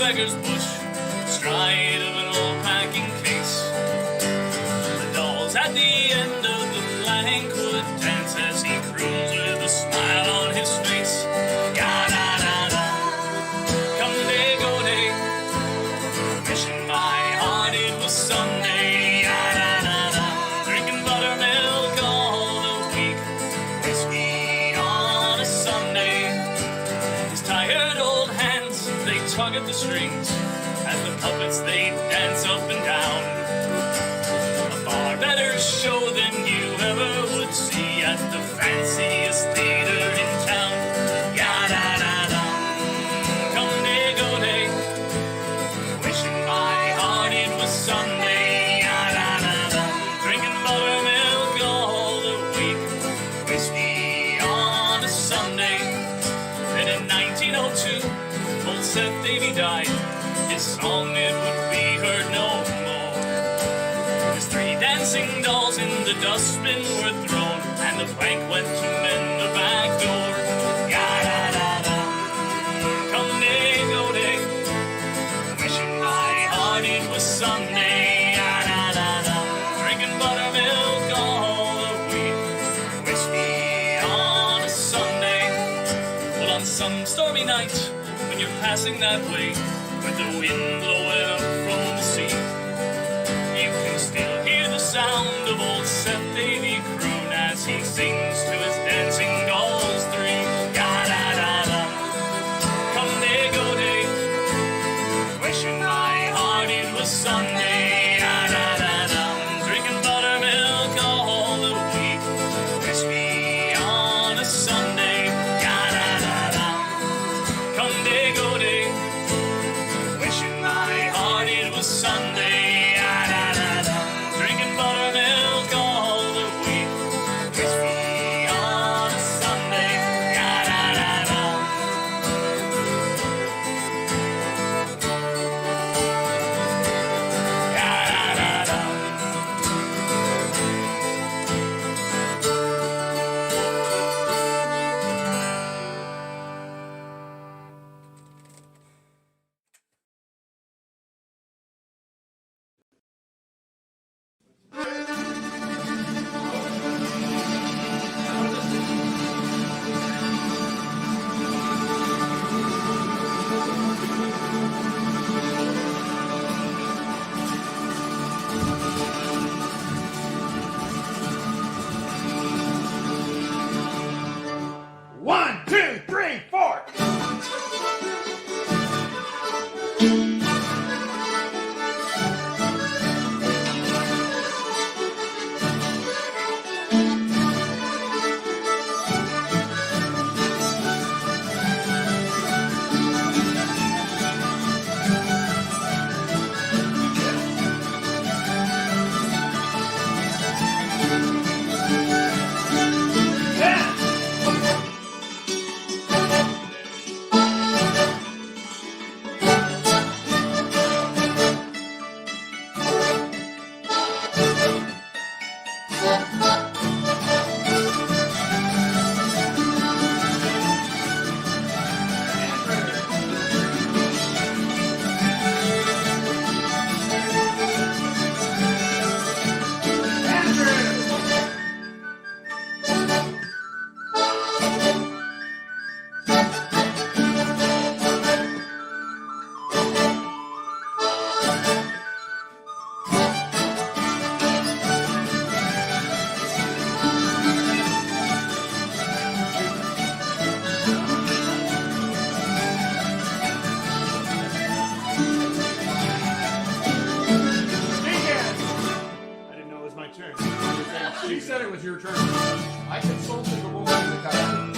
beggar's bush, astride of an old packing case. The dolls at the end of the plank would dance as he croons with a smile on his face. Ya-da-da-da, come day, go day, wishing my heart it was Sunday. Ya-da-da-da, drinking buttermilk all the week, whiskey on a Sunday. His tired old hands, they tug at the strings, as the puppets they dance up and down. A far better show than you ever would see at the fanciest theater in town. Ya-da-da-da, come day, go day, wishing my heart it was Sunday. Ya-da-da-da, drinking buttermilk all the week, whiskey on a Sunday. Then in 1902, old Seth Davy died. His song it would be heard no more. His 3 dancing dolls in the dustbin were thrown, and the plank went to mend the back door. Ya-da-da-da, come day, go day, wishing my heart it was Sunday. Ya-da-da-da, drinking buttermilk all the week, whiskey on a Sunday. Well, on some stormy night, when you're passing that way, with the wind blowing up from the sea, you can still hear the sound of old Seth Davy croon as he sings to his dancing dolls 3. Ya-da-da-da, come day, go day, wishing my heart it was Sunday. Ya-da-da-da, drinking buttermilk all the week, whiskey on a Sunday. Ya-da-da-da, come day, go day, wishing my heart it was Sunday. Ya-da-da-da, drinking buttermilk all the week, whiskey on a Sunday. Ya-da-da-da. Ya-da-da-da. One, two, three, four. She said it was your turn. I consulted the woman in the costume.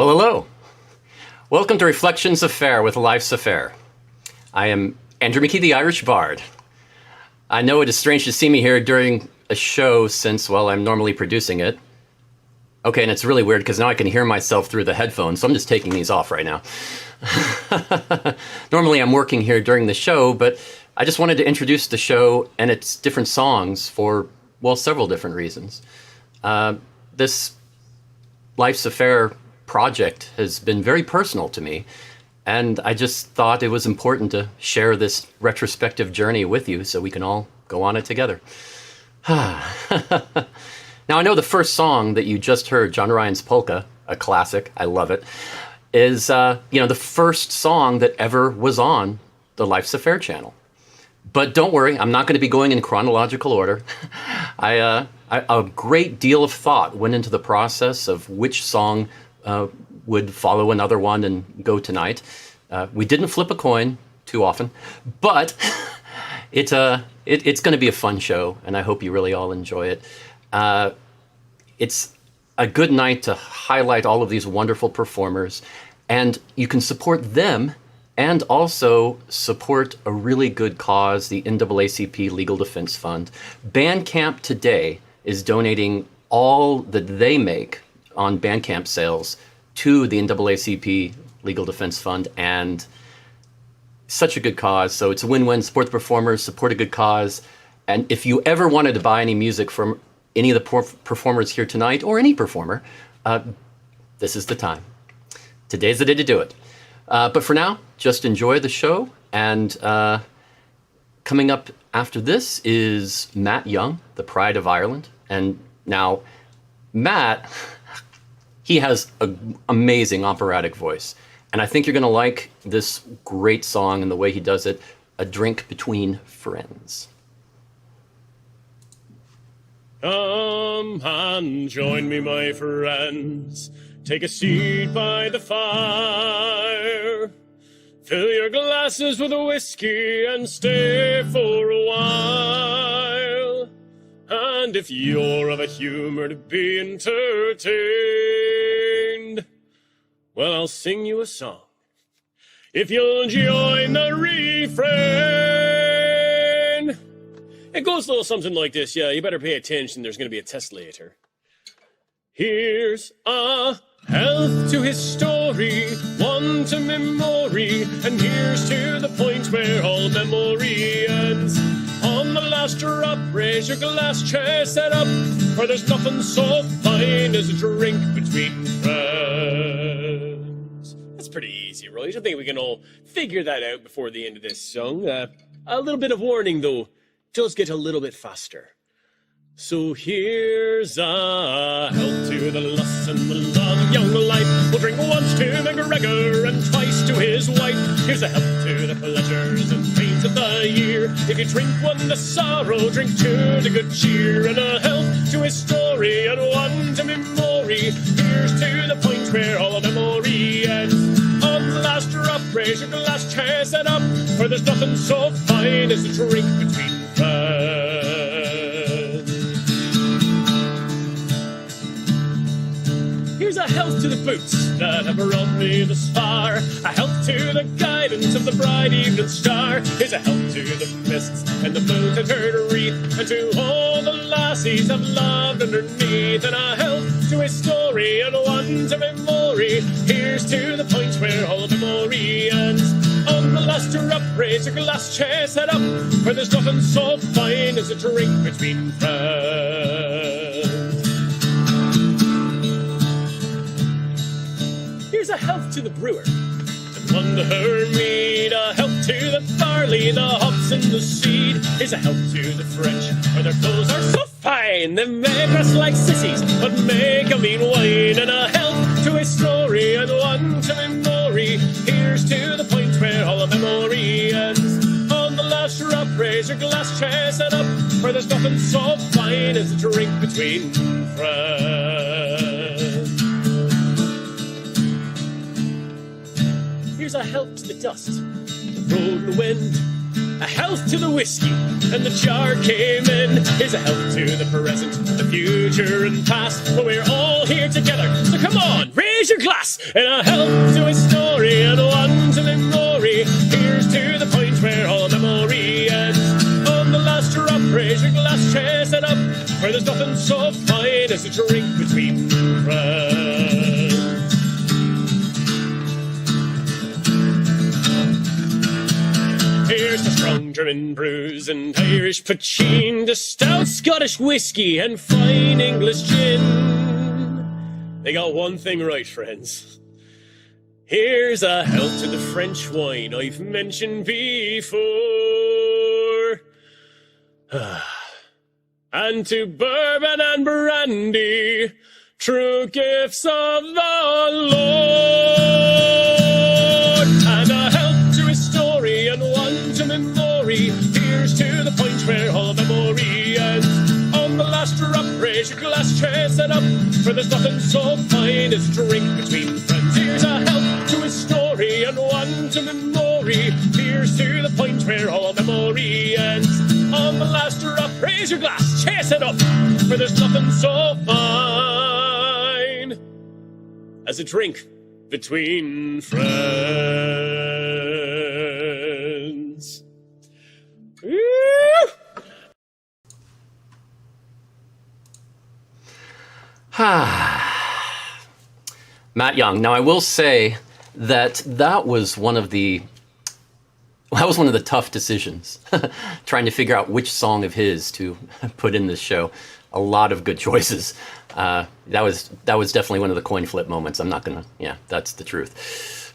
Well, hello. Welcome to Reflections of Faire with Life's Affair. I am Andrew McKee, the Irish Bard. I know it is strange to see me here during a show since, well, I'm normally producing it. Okay, and it's really weird because now I can hear myself through the headphones, so I'm just taking these off right now. Normally I'm working here during the show, but I just wanted to introduce the show and its different songs for, well, several different reasons. This Life's Affair project has been very personal to me, and I just thought it was important to share this retrospective journey with you so we can all go on it together. Now, I know the first song that you just heard, John Ryan's Polka, a classic, I love it, is the first song that ever was on the Life's Affair channel. But don't worry, I'm not going to be going in chronological order. A great deal of thought went into the process of which song would follow another one and go tonight. We didn't flip a coin too often, but it's going to be a fun show, and I hope you really all enjoy it. It's a good night to highlight all of these wonderful performers, and you can support them and also support a really good cause, the NAACP Legal Defense Fund. Bandcamp today is donating all that they make on Bandcamp sales to the NAACP Legal Defense Fund, and such a good cause. So it's a win-win. Support the performers, support a good cause. And if you ever wanted to buy any music from any of the performers here tonight, or any performer, this is the time. Today's the day to do it. But for now, just enjoy the show. And coming up after this is Matt Young, the Pride of Ireland. And now, Matt, he has an amazing operatic voice. And I think you're going to like this great song and the way he does it, A Drink Between Friends. Come and join me, my friends. Take a seat by the fire. Fill your glasses with a whiskey and stay for a while. And if you're of a humor to be entertained, well, I'll sing you a song. If you'll join the refrain. It goes a little something like this. Yeah, you better pay attention. There's going to be a test later. Here's a health to his story, one to memory, and here's to the point where all memory ends. On the last drop, raise your glass, chest it up, for there's nothing so fine as a drink between friends. That's pretty easy, really. I think we can all figure that out before the end of this song. A little bit of warning, though. It does get a little bit faster. So here's a health to the lust and the love of young life. We'll drink once to McGregor and twice to his wife. Here's a health to the pleasures and pains of the year. If you drink one to sorrow, drink two to good cheer. And a health to his story and one to memory. Here's to the point where all memory ends. On the last drop, raise your glass, chase it up, for there's nothing so fine as a drink between friends. Here's a health to the boots that have brought me this far. A health to the guidance of the bright evening star. Here's a health to the mists and the moon that heard a wreath, and to all the lassies I've loved underneath. And a health to his story and one to memory. Here's to the point where all memory ends. On the last drop, raise your glass, chase it up, for there's nothing so fine as a drink between friends. Here's a health to the brewer, and one to her mead. A health to the barley, the hops and the seed. Here's a health to the French, for their clothes are so fine. They may dress like sissies, but make a mean wine. And a health to his story, and one to memory. Here's to the point where all memory ends. On the last drop, raise your glass, chase it up, for there's nothing so fine as a drink between friends. Here's a health to the dust, the road, the wind, A health to the whiskey, and the jar came in. Here's a health to the present, the future and past. But we're all here together, so come on, raise your glass. And a health to his story, and one to memory. Here's to the point where all memory ends. On the last drop, raise your glass, chase it up. For there's nothing so fine as a drink between friends. Here's the strong German brews and Irish poitín, the stout Scottish whiskey and fine English gin. They got one thing right, friends. Here's a health to the French wine I've mentioned before. And to bourbon and brandy, true gifts of the Lord. And a health to his story and one to memory. Here's to the point where all memory ends. On the last drop, raise your glass, chase it up. For there's nothing so fine as a drink between friends. Here's a health to his story and one to memory. Here's to the point where all memory ends. On the last drop, raise your glass, chase it up. For there's nothing so fine as a drink between friends. Woo! Matt Young. Now, I will say that was one of the tough decisions, trying to figure out which song of his to put in this show. A lot of good choices. That was definitely one of the coin flip moments. I'm not gonna, yeah, that's the truth.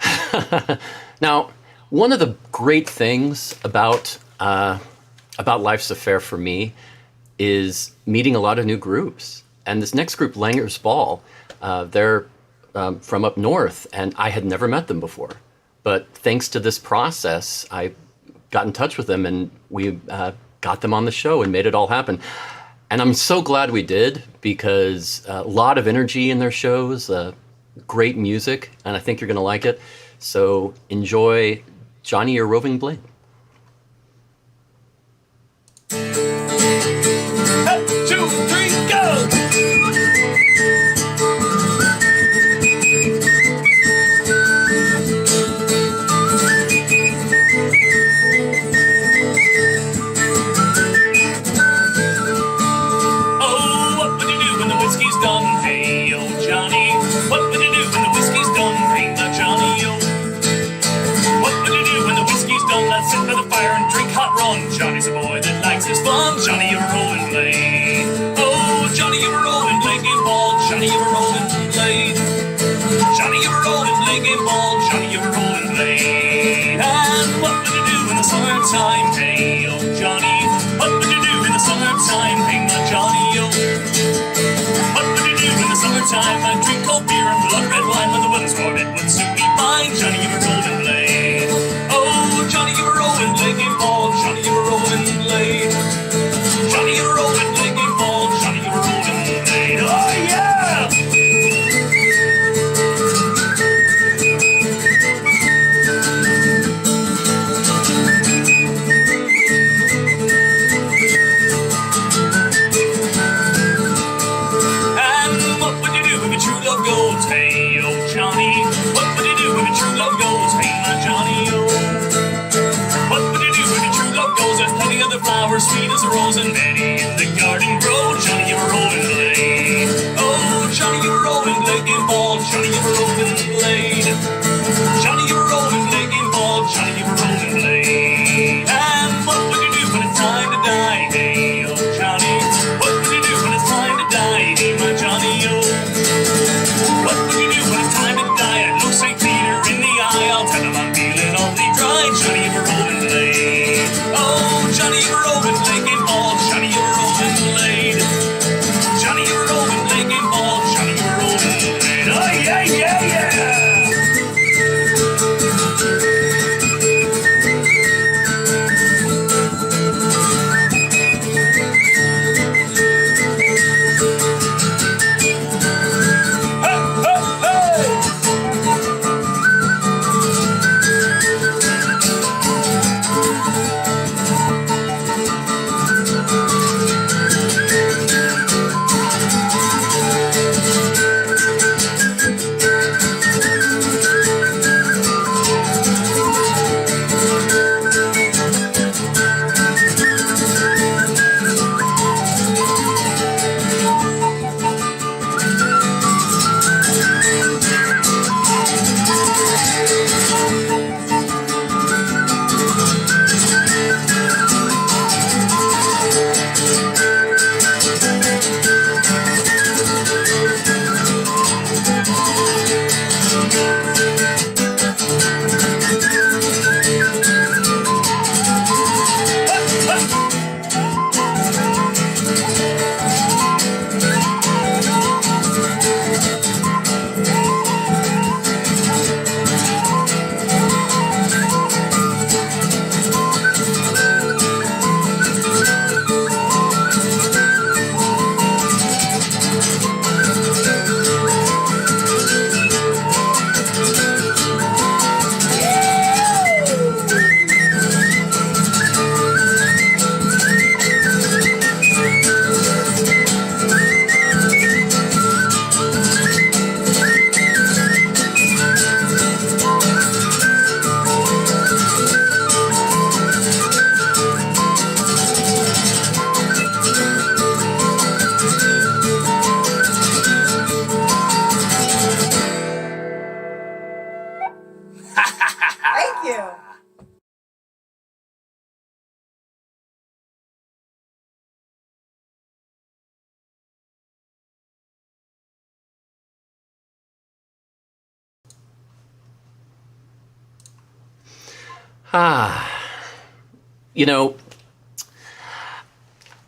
Now, one of the great things about Life's a Faire for me is meeting a lot of new groups. And this next group, Langer's Ball, they're from up north, and I had never met them before. But thanks to this process, I got in touch with them, and we got them on the show and made it all happen. And I'm so glad we did, because a lot of energy in their shows, great music, and I think you're going to like it. So enjoy Johnny Your Roving Blade. 1, 2, 3, go! Johnny's a boy that likes his fun. Johnny, you're a rolling blade. Oh, Johnny, you're a rolling blade game ball. Johnny, you're a rolling blade. Johnny, you're a rolling blade game ball. Johnny, you're a rolling blade. And what would you do in the summertime? Hey, oh, Johnny. What would you do in the summertime? Hey, my Johnny, oh. What would you do in the summertime? I'd drink cold beer and blood red wine. When the weather's warm, it would suit me fine. Johnny, you're a rolling blade. Oh, Johnny, you're a rolling blade game ball. Johnny, you're a rolling blade. Johnny, you're a rolling blade game ball. Johnny, you're a rolling blade. Oh, yeah! You know,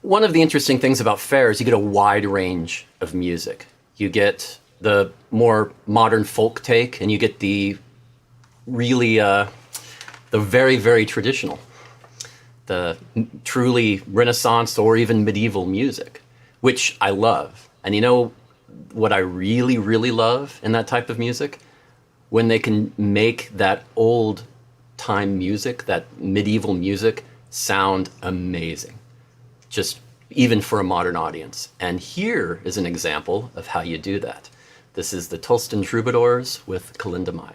one of the interesting things about Faire is you get a wide range of music. You get the more modern folk take, and you get the really, the very, very traditional, the truly Renaissance or even medieval music, which I love. And you know what I really, really love in that type of music? When they can make that old time music, that medieval music, sound amazing. Just even for a modern audience. And here is an example of how you do that. This is the Tulstin Troubadours with Kalinda Maya.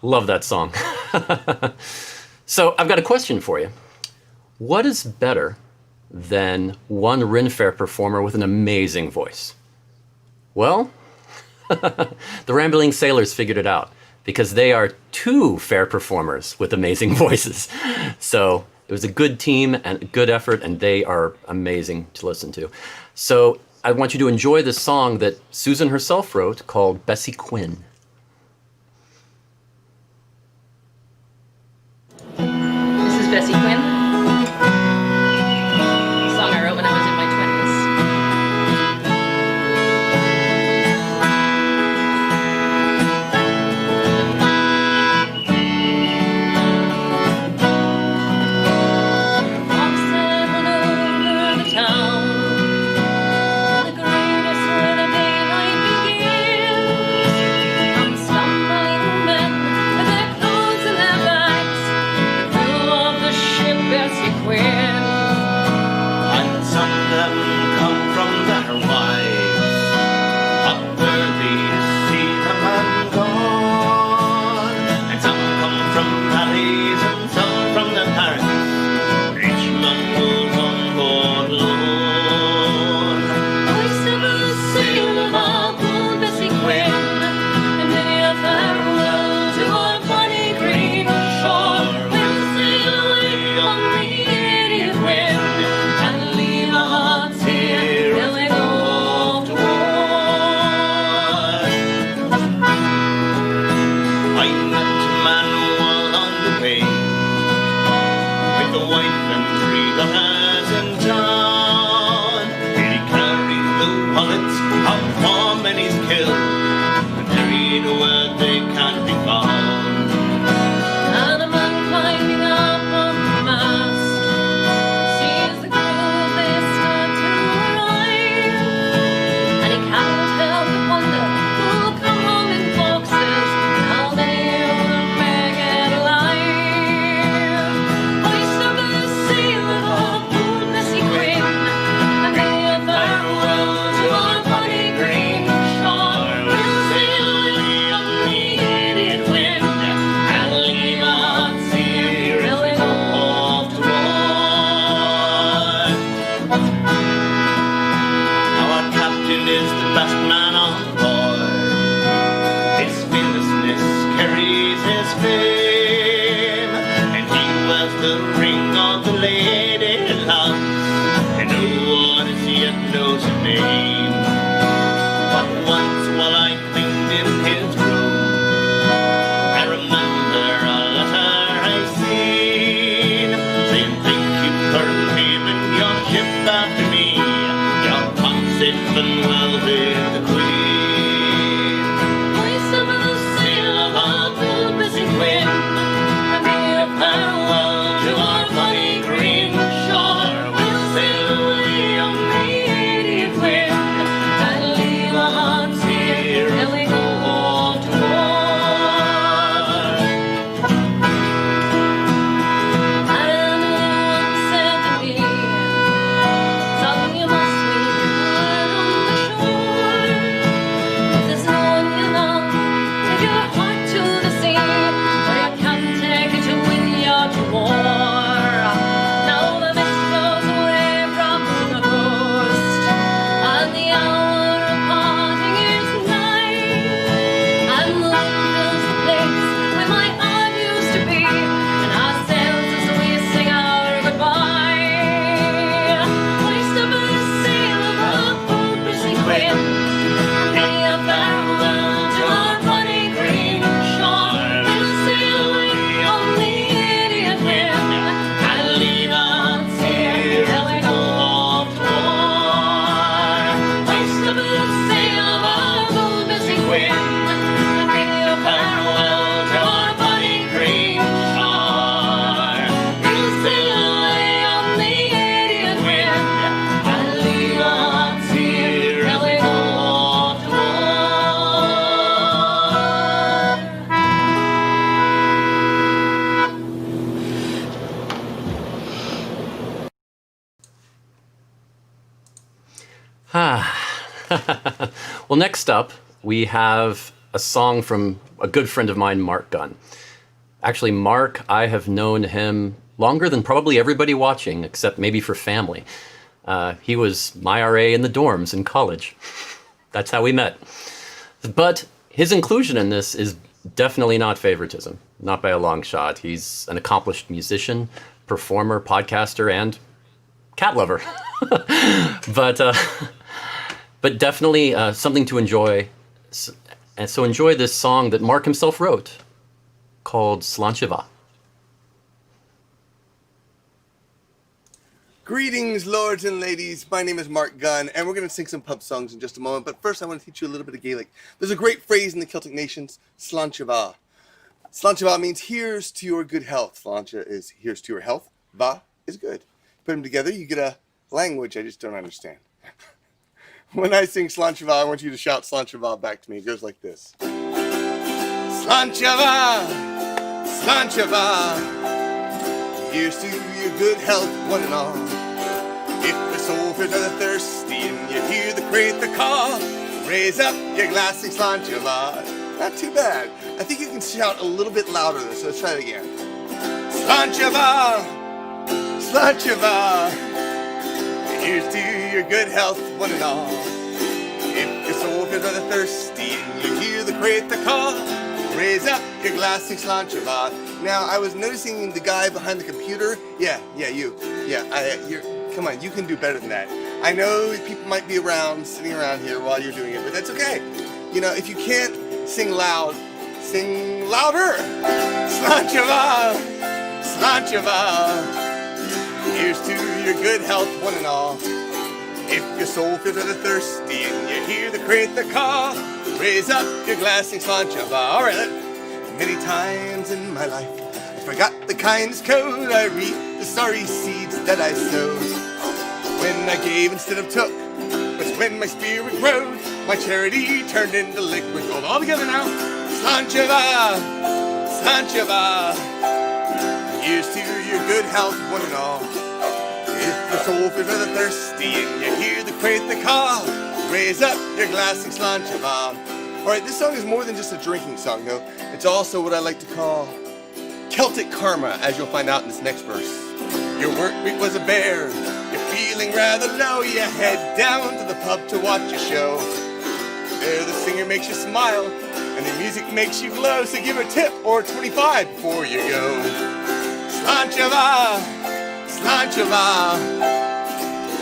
Love that song. So I've got a question for you. What is better than one Ren Faire performer with an amazing voice? Well, the Rambling Sailors figured it out because they are two Faire performers with amazing voices. So it was a good team and a good effort, and they are amazing to listen to. So I want you to enjoy this song that Susan herself wrote called Bessie Quinn. captain is the best man on board. His fearlessness carries his fame, and he wears the ring of the lady love, and no one as yet knows her name. But once while I cleaned in his room, I remember a letter I seen, saying thank you for naming your ship after me. Your pump safe and well with the Queen. Voice of the sail of our full missing wind, and bid a farewell to our funny green shore. We'll sail away on the 80th wind, and leave our hearts here till we go off to war. I don't know what said to me, something you must leave behind on the shore. There's no one you love, take your heart to the sea, for you can't take it with you to war. Now the mist blows away from the coast, and the hour of parting is nigh, and the wind fills the place where my heart used to be, and our sails as we sing our goodbye. Hoist up a sail of our full missing wind, and many a farewell to our funny green shore. We'll sail away on the 80th wind, and leave our hearts here till we go off to war. Hoist up a sail of our full missing wind, and many a farewell to our funny green shore. We'll sail away on the 80th wind, and leave our hearts here till we go off to war. Well, next up, we have a song from a good friend of mine, Marc Gunn. Actually, Mark, I have known him longer than probably everybody watching, except maybe for family. He was my RA in the dorms in college. That's how we met. But his inclusion in this is definitely not favoritism, not by a long shot. He's an accomplished musician, performer, podcaster, and cat lover. But definitely something to enjoy. And so enjoy this song that Mark himself wrote called Slancheva. Greetings, lords and ladies. My name is Marc Gunn, and we're going to sing some pub songs in just a moment. But first, I want to teach you a little bit of Gaelic. There's a great phrase in the Celtic nations, Slancheva. Slancheva means here's to your good health. Slancha is here's to your health. Va is good. Put them together, you get a language I just don't understand. When I sing Slancheva, I want you to shout Slancheva back to me. It goes like this. Slancheva, Slancheva, here's to your good health, one and all. If the soul feels the thirsty and you hear the crate, the call, raise up your glass and Slancheva. Not too bad. I think you can shout a little bit louder though, so let's try it again. Slancheva, Slancheva, here's to your good health, one and all. If your soul feels rather thirsty and you hear the crate, the call, raise up your glass and Slancheva. Now, I was noticing the guy behind the computer. Yeah, you. Come on, you can do better than that. I know people might be around, sitting around here while you're doing it, but that's okay. You know, if you can't sing loud, sing louder. Slancheva, Slancheva, here's to your good health, one and all. If your soul feels rather thirsty and you hear the crate, the call, raise up your glass and Slancheva. All right, many times in my life, I forgot the kindest code. I reap the sorry seeds that I sowed. When I gave instead of took, was when my spirit growed. My charity turned into liquid gold. All together now. Slancheva, Slancheva, here's to your good health, one and all. If your soul feels rather thirsty and you hear the crate, the call, raise up your glass and Slancheva. All right, this song is more than just a drinking song, though. It's also what I like to call Celtic karma, as you'll find out in this next verse. Your work week was a bear, your feeling rather low, you head down to the pub to watch a show. There the singer makes you smile, and the music makes you glow, so give a tip or 25 before you go. Slanchava, slanchava,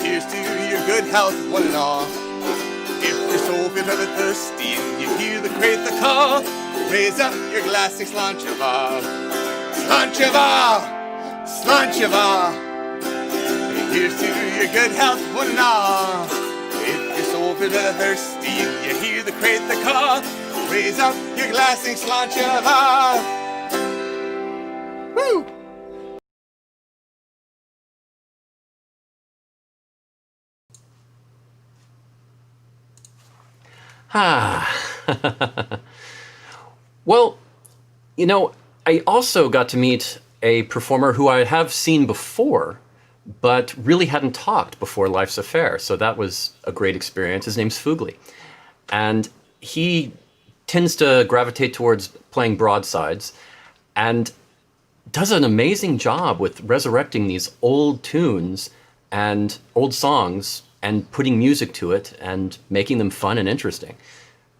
here's to your good health, one and all. If your soul feels rather thirsty and you hear the crate the call, raise up your glass and slanchava. Slanchava, slanchava, here's to your good health, one and all. If your soul feels rather thirsty and you hear the crate the call, raise up your glass and slanchava. Woo! Well, you know, I also got to meet a performer who I have seen before, but really hadn't talked before Life's a Faire. So that was a great experience. His name's Fugli. And he tends to gravitate towards playing broadsides and does an amazing job with resurrecting these old tunes and old songs and putting music to it and making them fun and interesting.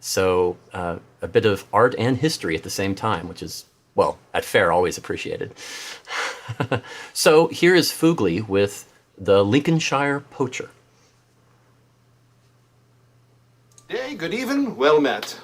So a bit of art and history at the same time, which is, well, at Faire, always appreciated. So here is Fugli with the Lincolnshire Poacher. Hey, good even, well met.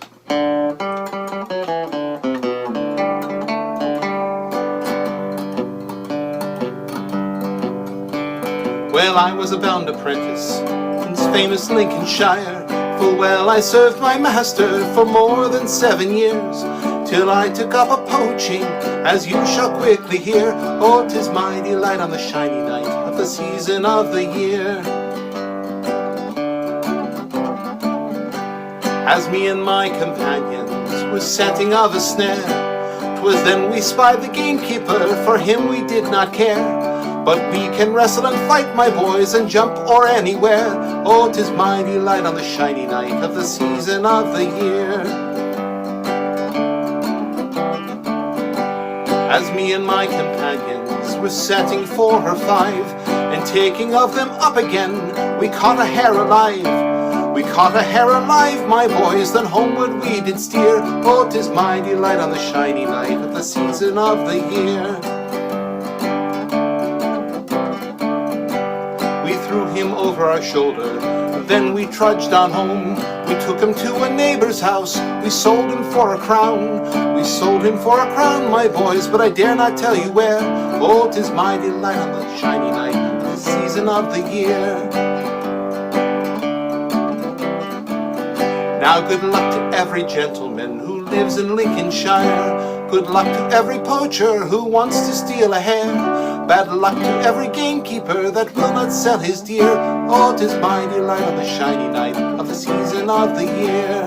Well, I was a bound apprentice in famous Lincolnshire. Full well I served my master for more than 7 years, till I took up a poaching, as you shall quickly hear. Oh, 'tis my delight on the shiny night of the season of the year. As me and my companions were setting of a snare, 'twas then we spied the gamekeeper, for him we did not care. But we can wrestle and fight, my boys, and jump or anywhere. Oh, 'tis my delight on the shiny night of the season of the year. As me and my companions were setting 4 or 5, and taking of them up again, we caught a hare alive. We caught a hare alive, my boys, then homeward we did steer. Oh, 'tis my delight on the shiny night of the season of the year. We threw him over our shoulder, then we trudged on home. We took him to a neighbor's house, we sold him for a crown. We sold him for a crown, my boys, but I dare not tell you where. Oh, 'tis my delight on the shiny night of the season of the year. Now good luck to every gentleman who lives in Lincolnshire. Good luck to every poacher who wants to steal a hare. Bad luck to every gamekeeper that will not sell his deer. Oh, 'tis my delight on the shiny night of the season of the year.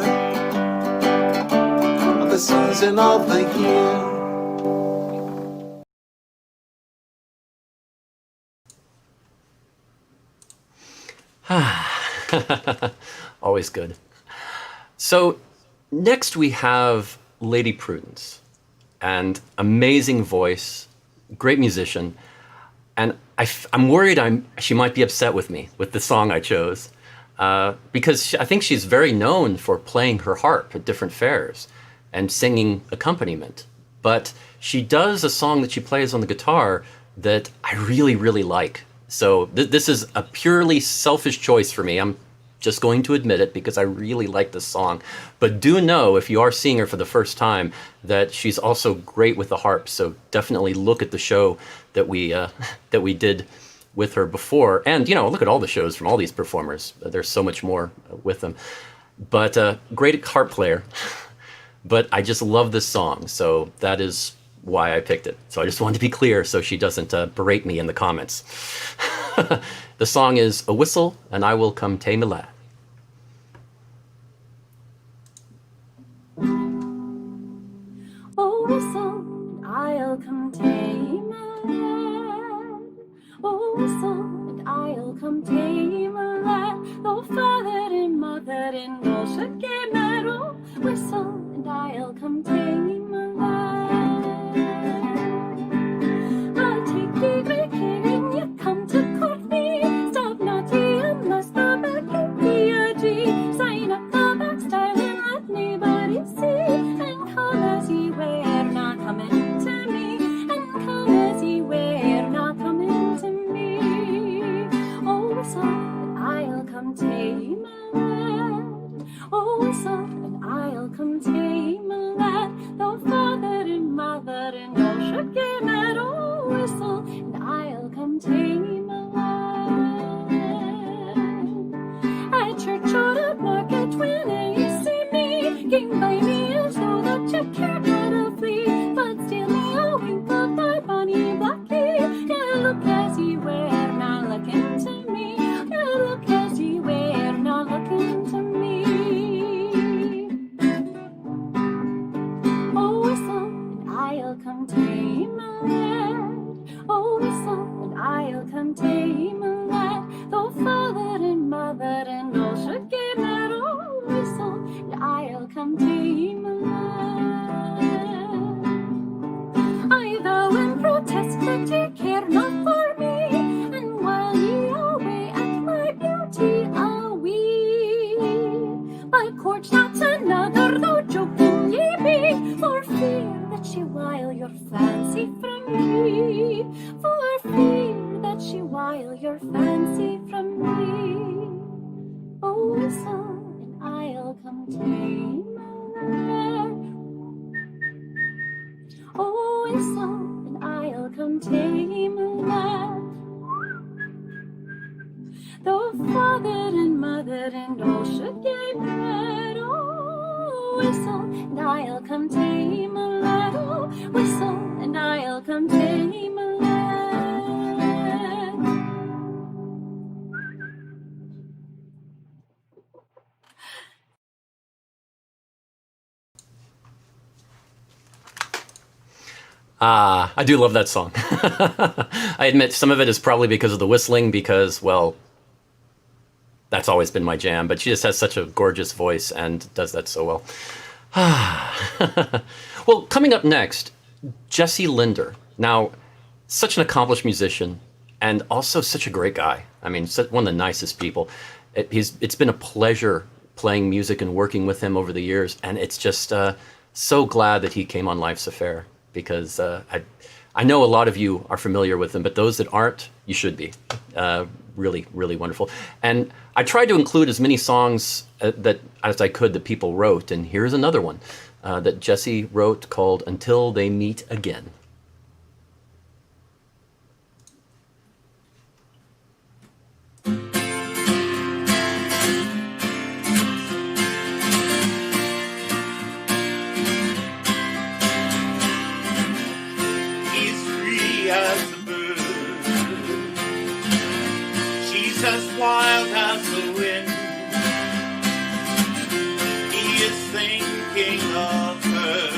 Of the season of the year. Always good. So next we have Lady Prudence, and amazing voice, great musician, and I'm worried she might be upset with me with the song I chose, because I think she's very known for playing her harp at different fairs and singing accompaniment. But she does a song that she plays on the guitar that I really, really like. So this is a purely selfish choice for me. I'm just going to admit it because I really like this song. But do know, if you are seeing her for the first time, that she's also great with the harp. So definitely look at the show that we did with her before. And, you know, look at all the shows from all these performers. There's so much more with them. But great harp player. But I just love this song. So that is why I picked it. So I just wanted to be clear so she doesn't berate me in the comments. The song is A Whistle and I Will Come Tae Me Lad. Oh, whistle, and I'll come tame a lad. Oh, whistle, and I'll come tame a lad. Though father and mother in law should get mad. Oh, whistle, and I'll come tame a lad. I'll take thee, great king, and you come to court me. Stop a lad. Oh, whistle, and I'll come tame a lad. Though father and mother and all should get mad. Oh, whistle, and I'll come tame a lad. At church or at market when you see me, ging by me as though that you cared not a flea. But still me a wink of thy bonny blackie. You look as ye were, not looking to me. You look as ye were, not looking to me. Oh, whistle, and I'll come tame a lad. Oh, whistle, and I'll come tame a lad. Though father and mother and all should get mad. Oh, whistle, and I'll come tame a lad. I vow and protest that ye care not for me, and while ye are away at my beauty a wee, my court's not another, though joking ye be, for fear that she wile your fancy from me, for fear that she wile your fancy from me. Oh, whistle, and I'll come tame a lad. Oh, whistle, and I'll come tame a lad. Though father and mother and all should get mad. Oh, whistle, and I'll come tame a lad. Oh, whistle, and I'll come tame a lad. I do love that song. I admit some of it is probably because of the whistling, because, well, that's always been my jam, but she just has such a gorgeous voice and does that so well. Well, coming up next, Jesse Linder. Now, such an accomplished musician and also such a great guy. I mean, one of the nicest people. It's been a pleasure playing music and working with him over the years, and it's just so glad that he came on Life's Affair, because I know a lot of you are familiar with him, but those that aren't, you should be. Really, really wonderful. And I tried to include as many songs as I could that people wrote, and here's another one that Jesse wrote called Until They Meet Again. As wild as the wind, he is thinking of her.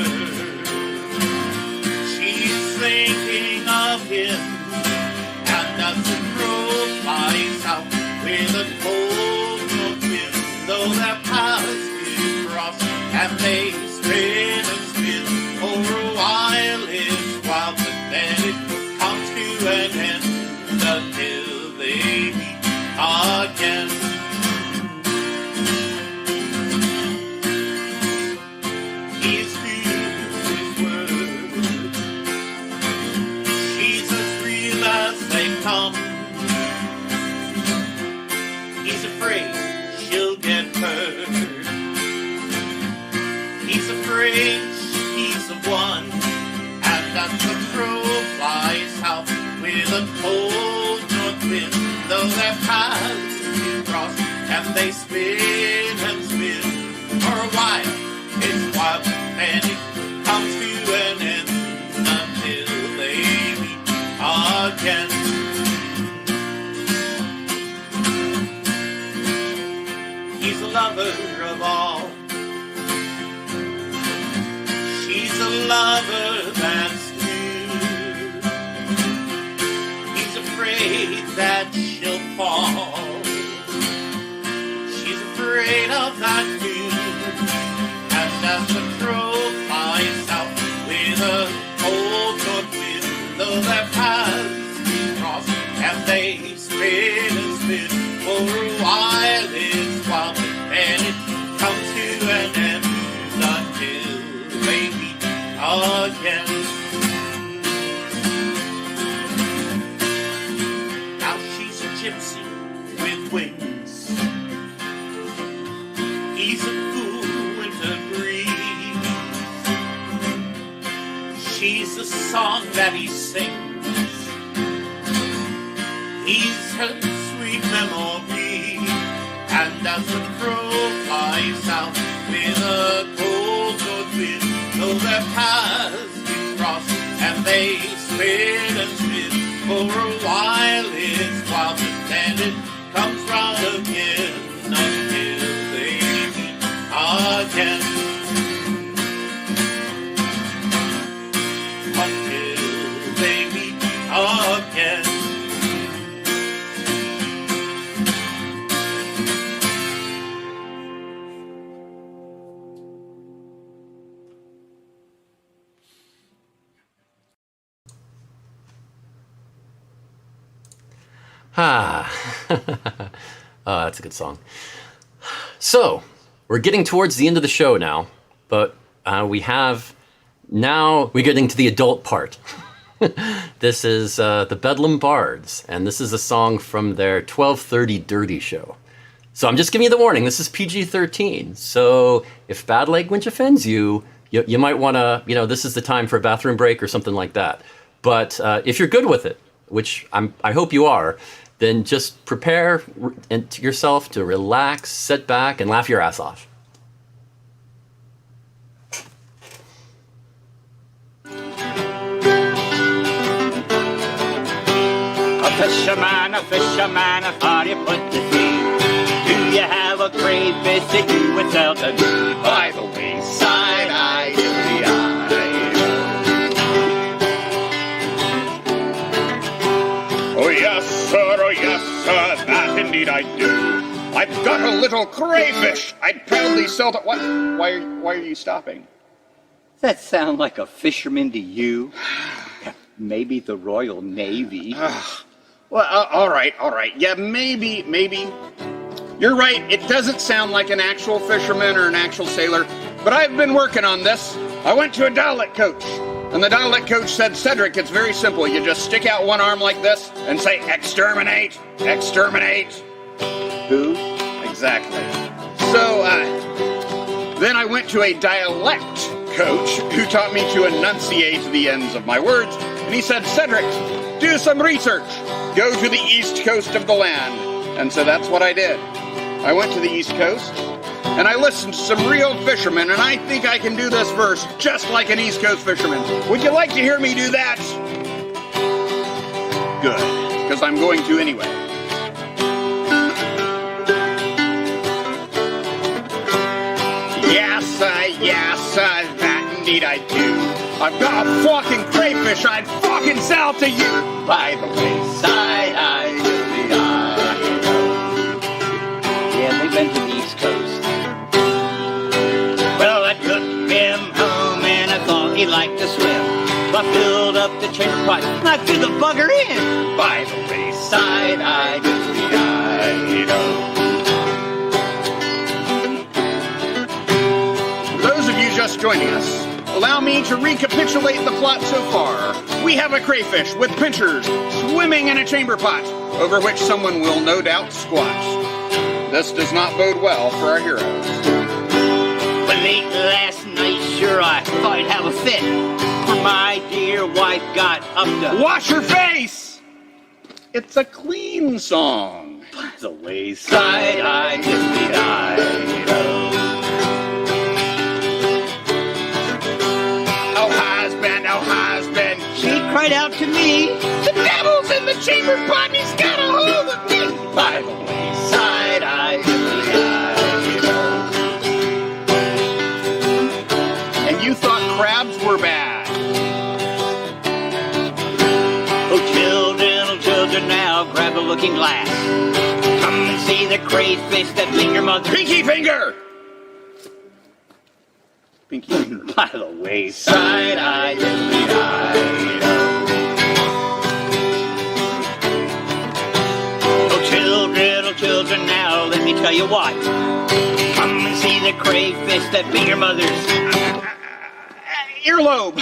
She's thinking of him, and as the crow flies out with a cold north wind, though their paths do cross and they spin and spin for a while, it's wild, but then it comes to an end until they meet again. He's true to his word. She's as real as they come. He's afraid she'll get hurt. He's afraid she's the one, and as the crow flies out with a cold north wind, though their paths do cross and they spin and spin for a while, it's wild, and it comes to an end until they meet again. He's a lover of all. She's a lover that's new. He's afraid that she'll fall. She's afraid of that too. And as the crow flies out with a cold north wind, though their paths do cross and they spin and spin for a while, it's wild, and it comes to an end until they meet again. Gypsy with wings. decent cool winter breeze. She's the song that he sings. He's her sweet memory. And as the crow flies south with a cold north wind, though their paths do cross and they spin and spin, for a while it's wild, but then it comes round again until they meet again. Until they meet again. Ah, oh, that's a good song. So, we're getting towards the end of the show now, but we're getting to the adult part. This is the Bedlam Bards, and this is a song from their 12:30 Dirty show. So I'm just giving you the warning, this is PG-13, so if bad language offends you, you might want to, this is the time for a bathroom break or something like that. But if you're good with it, which I hope you are, then just prepare yourself to relax, sit back, and laugh your ass off. A fisherman, a far you put to sea. Do you have a crayfish that you would sell to me? By the wayside, I do the eye. Oh yes, sir, that indeed I do. I've got a little crayfish. I'd proudly sell to... What? Why are you stopping? Does that sound like a fisherman to you? Maybe the Royal Navy. Well, all right. Yeah, maybe. You're right, it doesn't sound like an actual fisherman or an actual sailor, but I've been working on this. I went to a dialect coach, and the dialect coach said, Cedric, it's very simple. You just stick out one arm like this and say, exterminate, exterminate. Who? Exactly. So, then I went to a dialect coach who taught me to enunciate the ends of my words, and he said, Cedric, do some research. Go to the east coast of the land. And so that's what I did. I went to the East Coast, and I listened to some real fishermen, and I think I can do this verse just like an East Coast fisherman. Would you like to hear me do that? Good, because I'm going to anyway. Yes, that indeed I do. I've got a fucking crayfish I'd fucking sell to you. By the wayside, I do the eye. Yeah, they've been to the East Coast. Well, I took him home and I thought he liked to swim. So I filled up the chamber pot and I threw the bugger in. By the wayside, I do the eye. Those of you just joining us, allow me to recapitulate the plot so far. We have a crayfish with pincers swimming in a chamber pot, over which someone will no doubt squat. This does not bode well for our hero. But late last night, sure, I thought I'd have a fit. For my dear wife got up to... Wash your face! It's a clean song. By the wayside, I do the eye. Oh, husband, she cried out to me, the devil's in the chamber pot and he's got a hold of me. By the wayside, I do the eye. And you thought crabs were bad. Oh, children, now grab a looking glass. Come and see the crayfish that make your mother... Pinky finger! By the wayside, I do the eye. Oh, children, now let me tell you what. Come and see the crayfish that be your mother's... Earlobe.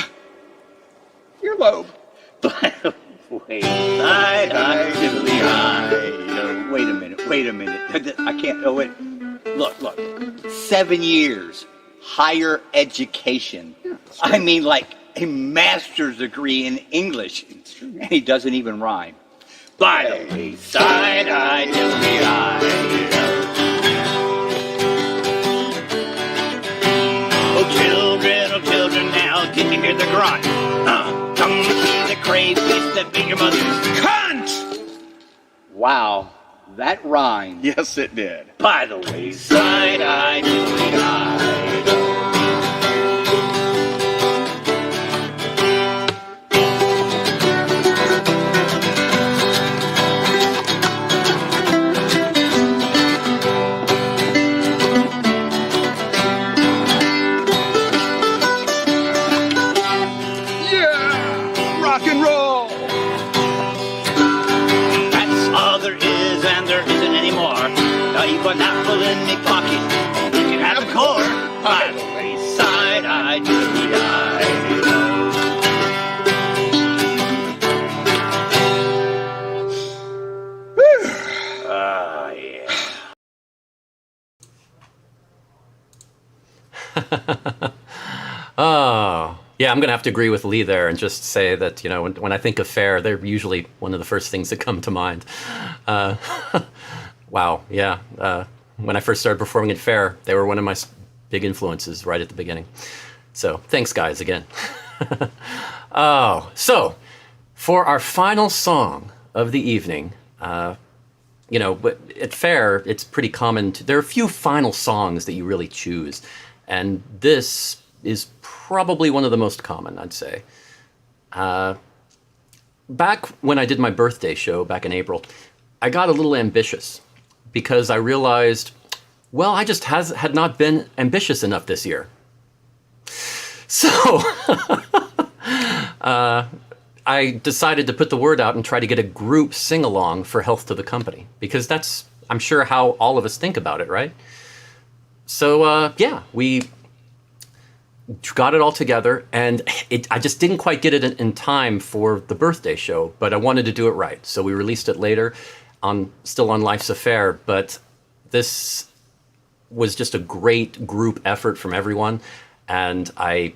By the wayside, I do the eye. Wait a minute. I can't... Oh, wait. Look. 7 years. Higher education. I mean, like a master's degree in English. And he doesn't even rhyme. By the wayside, I do the Oh, children, now did you hear the grunt? Come see the crayfish that bit your mother's cunt! Wow, that rhymed. Yes, it did. By the wayside, I do the an apple in my pocket, you can have a core. By the wayside, I do the Oh, yeah, I'm going to have to agree with Lee there and just say that, when I think of Faire, they're usually one of the first things that come to mind. Wow, yeah. When I first started performing at Faire, they were one of my big influences right at the beginning. So thanks, guys, again. So for our final song of the evening, but at Faire, it's pretty common there are a few final songs that you really choose. And this is probably one of the most common, I'd say. Back when I did my birthday show back in April, I got a little ambitious because I realized, well, I just had not been ambitious enough this year. So I decided to put the word out and try to get a group sing-along for Health to the Company, because that's, I'm sure, how all of us think about it, right? So yeah, we got it all together, and I just didn't quite get it in time for the birthday show, but I wanted to do it right. So we released it later, still on Life's a Faire, but this was just a great group effort from everyone. And I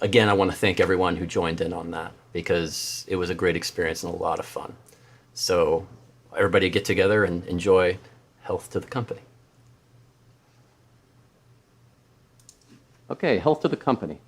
want to thank everyone who joined in on that, because it was a great experience and a lot of fun. So everybody get together and enjoy Health to the Company. Okay, Health to the Company.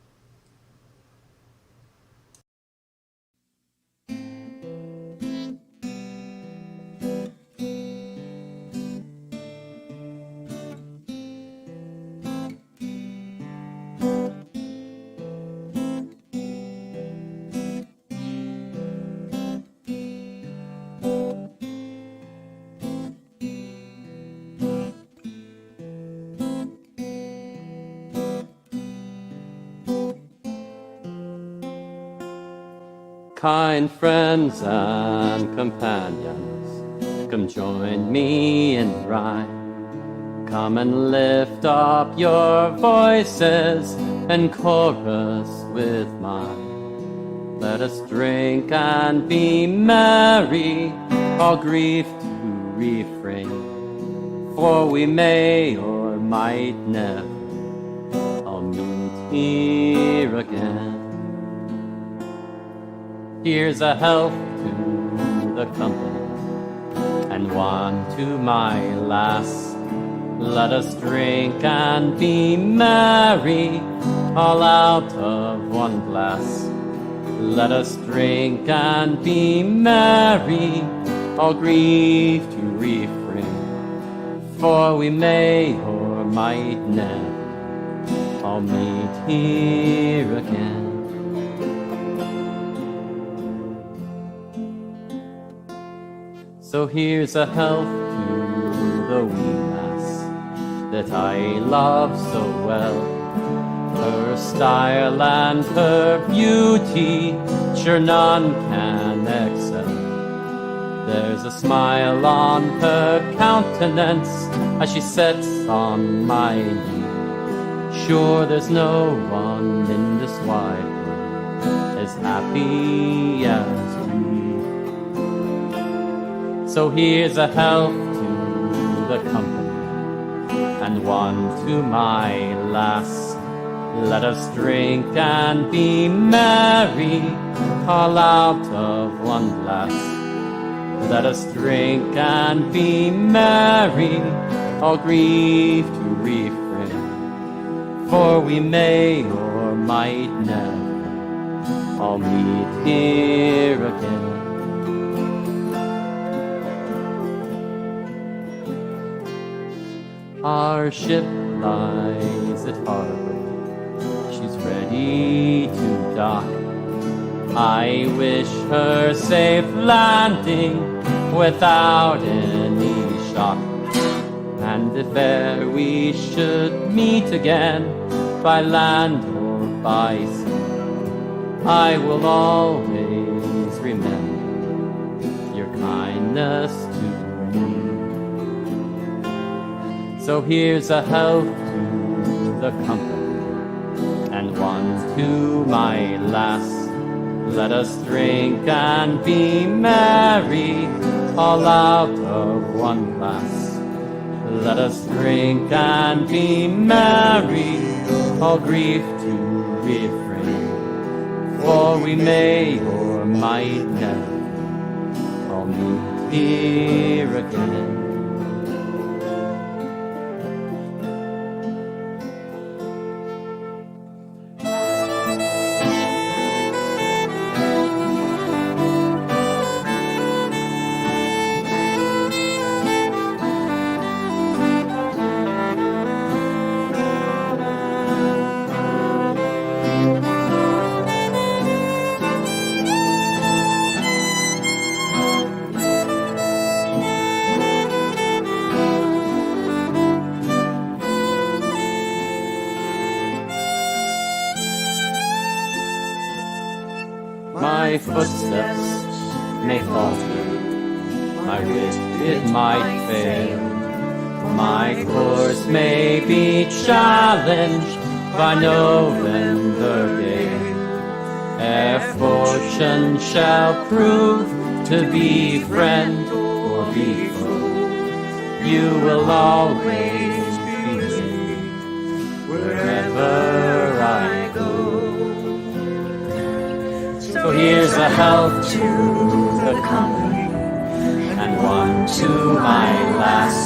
Kind friends and companions, come join me in rhyme. Come and lift up your voices and chorus with mine. Let us drink and be merry, all grief to refrain. For we may or might never all meet here again. Here's a health to the company, and one to my lass. Let us drink and be merry, all out of one glass. Let us drink and be merry, all grief to refrain. For we may or might never all meet here again. So here's a health to the wee lass that I love so well. Her style and her beauty, sure none can excel. There's a smile on her countenance as she sits on my knee. Sure there's no one in this wide world as happy as so here's a health to the company, and one to my lass. Let us drink and be merry, all out of one glass. Let us drink and be merry, all grief to refrain, for we may or might never all meet here again. Our ship lies at harbor, she's ready to dock. I wish her safe landing without any shock. And if e'er we should meet again by land or by sea, I will always remember your kindness to me. So here's a health to the company and one to my lass. Let us drink and be merry, all out of one glass. Let us drink and be merry, all grief to refrain, for we may or might never all meet here again. My footsteps may falter, I wish it might fail. My course may be challenged by November gale. Ere fortune shall prove to be friend or be foe, you will always be with wherever I go. So here's a health to the company and one to my lass.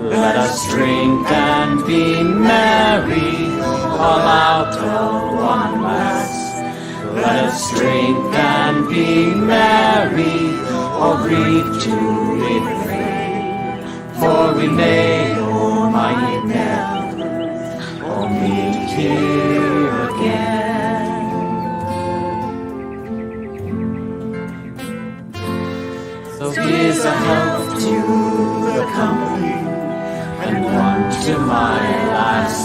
Let us drink and be merry, all out of one glass. Let us drink and be merry, all grief to refrain, for we may or might never all meet here again. So here's a health to the company and one to my lass.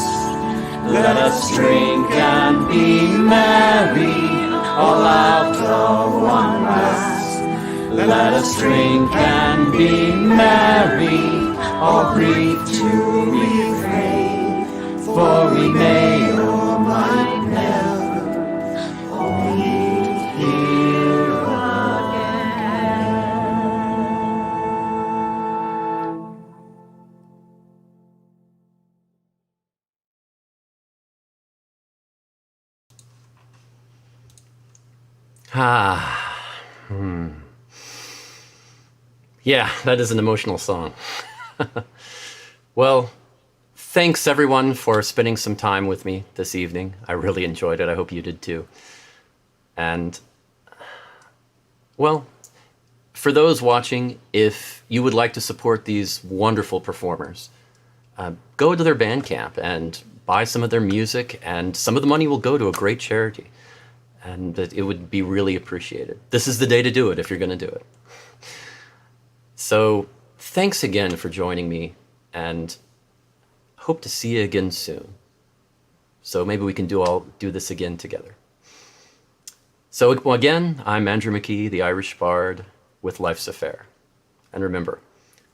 Let us drink and be merry, all out of one glass. Let us drink and be merry, all grief to refrain, for we may or might never all meet here again. Yeah, that is an emotional song. Well, thanks everyone for spending some time with me this evening. I really enjoyed it. I hope you did too. And, well, for those watching, if you would like to support these wonderful performers, go to their Bandcamp and buy some of their music, and some of the money will go to a great charity. And it would be really appreciated. This is the day to do it if you're going to do it. So thanks again for joining me, and hope to see you again soon. So maybe we can do this again together. So again, I'm Andrew McKee, the Irish Bard, with Life's a Fair. And remember,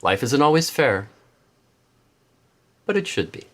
life isn't always fair, but it should be.